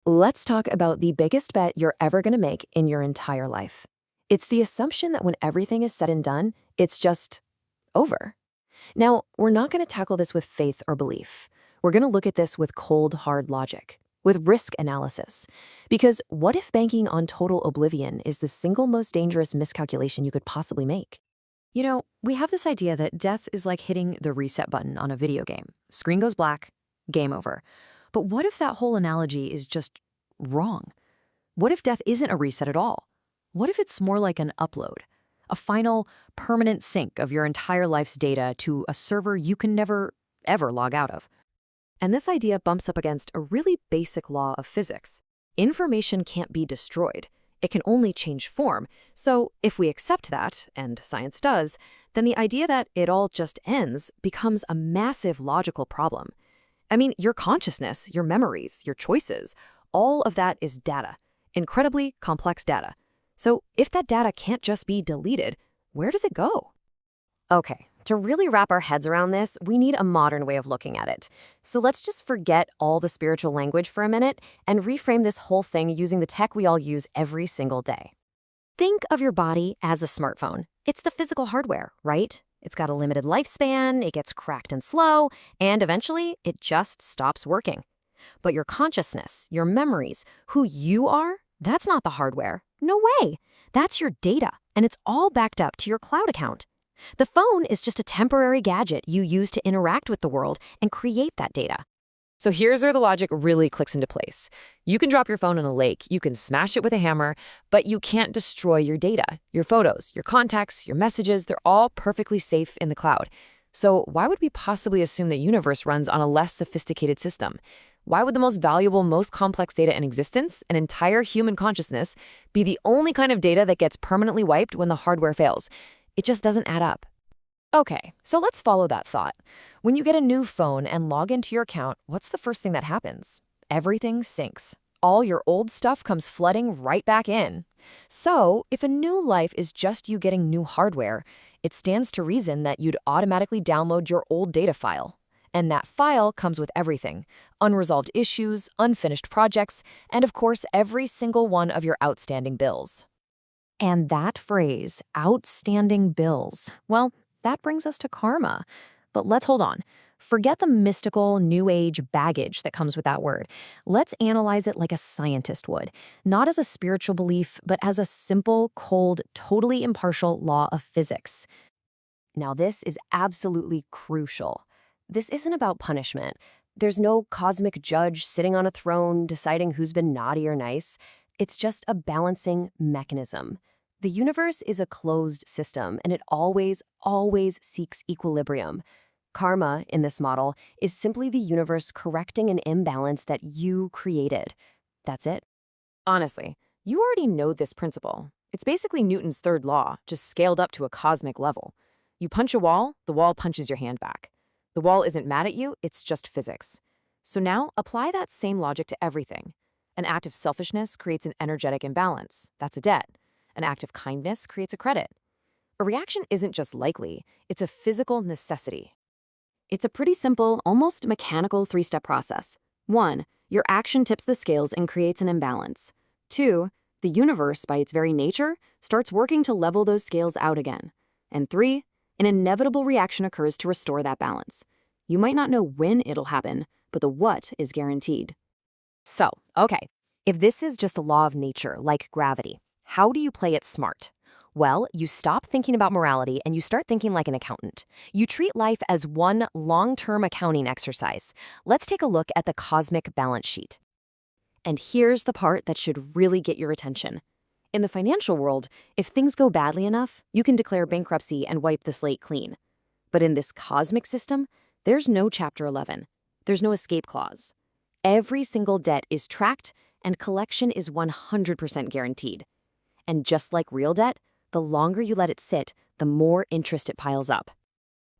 Let's talk about the biggest bet you're ever going to make in your entire life. It's the assumption that when everything is said and done, it's just over. Now, we're not going to tackle this with faith or belief. We're going to look at this with cold, hard logic, with risk analysis. Because what if banking on total oblivion is the single most dangerous miscalculation you could possibly make? We have this idea that death is like hitting the reset button on a video game. Screen goes black, game over. But what if that whole analogy is just wrong? What if death isn't a reset at all? What if it's more like an upload? A final, permanent sync of your entire life's data to a server you can never, ever log out of. And this idea bumps up against a really basic law of physics. Information can't be destroyed. It can only change form. So if we accept that, and science does, then the idea that it all just ends becomes a massive logical problem. I mean, your consciousness, your memories, your choices, all of that is data, incredibly complex data. So if that data can't just be deleted, where does it go? Okay, to really wrap our heads around this, we need a modern way of looking at it. So let's just forget all the spiritual language for a minute and reframe this whole thing using the tech we all use every single day. Think of your body as a smartphone. It's the physical hardware, right? It's got a limited lifespan, it gets cracked and slow, and eventually it just stops working. But your consciousness, your memories, who you are, that's not the hardware. No way. That's your data, and it's all backed up to your cloud account. The phone is just a temporary gadget you use to interact with the world and create that data. So here's where the logic really clicks into place. You can drop your phone in a lake, you can smash it with a hammer, but you can't destroy your data. Your photos, your contacts, your messages, they're all perfectly safe in the cloud. So why would we possibly assume the universe runs on a less sophisticated system? Why would the most valuable, most complex data in existence, an entire human consciousness, be the only kind of data that gets permanently wiped when the hardware fails? It just doesn't add up. Okay, so let's follow that thought. When you get a new phone and log into your account, what's the first thing that happens? Everything syncs. All your old stuff comes flooding right back in. So, if a new life is just you getting new hardware, it stands to reason that you'd automatically download your old data file. And that file comes with everything: unresolved issues, unfinished projects, and of course, every single one of your outstanding bills. And that phrase, outstanding bills, well, that brings us to karma. But let's hold on. Forget the mystical, new age baggage that comes with that word. Let's analyze it like a scientist would, not as a spiritual belief, but as a simple, cold, totally impartial law of physics. Now, this is absolutely crucial. This isn't about punishment. There's no cosmic judge sitting on a throne deciding who's been naughty or nice. It's just a balancing mechanism. The universe is a closed system, and it always seeks equilibrium. Karma, in this model, is simply the universe correcting an imbalance that you created. That's it. Honestly, you already know this principle. It's basically Newton's third law, just scaled up to a cosmic level. You punch a wall, the wall punches your hand back. The wall isn't mad at you, it's just physics. So now, apply that same logic to everything. An act of selfishness creates an energetic imbalance. That's a debt. An act of kindness creates a credit. A reaction isn't just likely, it's a physical necessity. It's a pretty simple, almost mechanical three-step process. 1, your action tips the scales and creates an imbalance. 2, the universe, by its very nature, starts working to level those scales out again. And 3, an inevitable reaction occurs to restore that balance. You might not know when it'll happen, but the what is guaranteed. So, okay, if this is just a law of nature, like gravity, how do you play it smart? Well, you stop thinking about morality and you start thinking like an accountant. You treat life as one long-term accounting exercise. Let's take a look at the cosmic balance sheet. And here's the part that should really get your attention. In the financial world, if things go badly enough, you can declare bankruptcy and wipe the slate clean. But in this cosmic system, there's no Chapter 11. There's no escape clause. Every single debt is tracked and collection is 100% guaranteed. And just like real debt, the longer you let it sit, the more interest it piles up.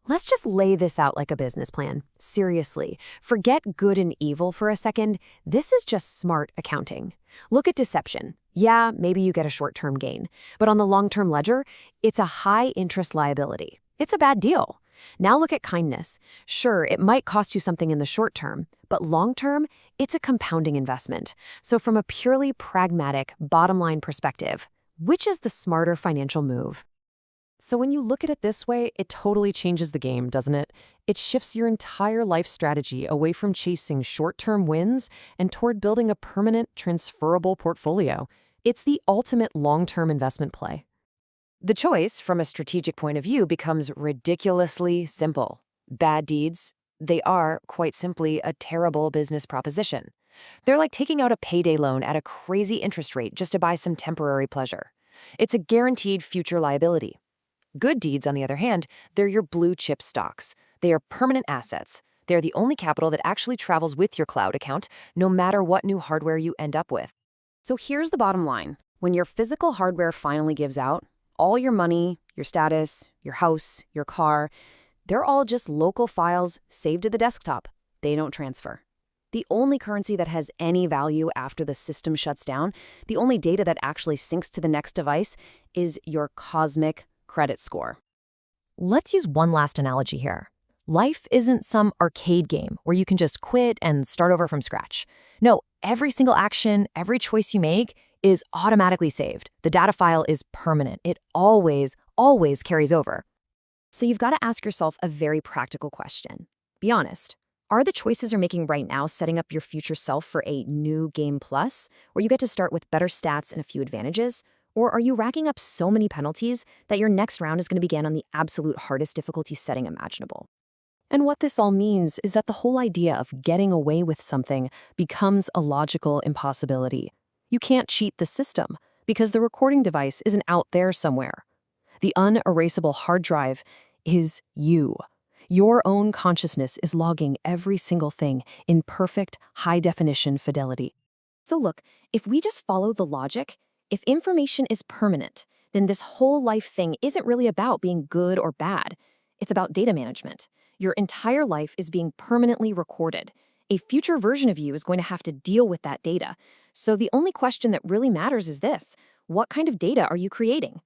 Let's just lay this out like a business plan. Seriously, forget good and evil for a second. This is just smart accounting. Look at deception. Yeah, maybe you get a short-term gain, but on the long-term ledger, it's a high-interest liability. It's a bad deal. Now look at kindness. Sure, it might cost you something in the short term, but long-term, It's a compounding investment. So from a purely pragmatic, bottom-line perspective, which is the smarter financial move? So when you look at it this way, it totally changes the game, doesn't it? It shifts your entire life strategy away from chasing short-term wins and toward building a permanent, transferable portfolio. It's the ultimate long-term investment play. The choice, from a strategic point of view, becomes ridiculously simple. Bad deeds, they are, quite simply, a terrible business proposition. They're like taking out a payday loan at a crazy interest rate just to buy some temporary pleasure. It's a guaranteed future liability. Good deeds, on the other hand, they're your blue chip stocks. They are permanent assets. They're the only capital that actually travels with your cloud account, no matter what new hardware you end up with. So here's the bottom line. When your physical hardware finally gives out, all your money, your status, your house, your car, they're all just local files saved to the desktop. They don't transfer. The only currency that has any value after the system shuts down, the only data that actually syncs to the next device, is your cosmic credit score. Let's use one last analogy here. Life isn't some arcade game where you can just quit and start over from scratch. No, every single action, every choice you make is automatically saved. The data file is permanent. It always carries over. So you've got to ask yourself a very practical question. Be honest. Are the choices you're making right now setting up your future self for a new game plus, where you get to start with better stats and a few advantages? Or are you racking up so many penalties that your next round is going to begin on the absolute hardest difficulty setting imaginable? And what this all means is that the whole idea of getting away with something becomes a logical impossibility. You can't cheat the system because the recording device isn't out there somewhere. The unerasable hard drive is you. Your own consciousness is logging every single thing in perfect, high-definition fidelity. So look, if we just follow the logic, if information is permanent, then this whole life thing isn't really about being good or bad. It's about data management. Your entire life is being permanently recorded. A future version of you is going to have to deal with that data. So the only question that really matters is this: what kind of data are you creating?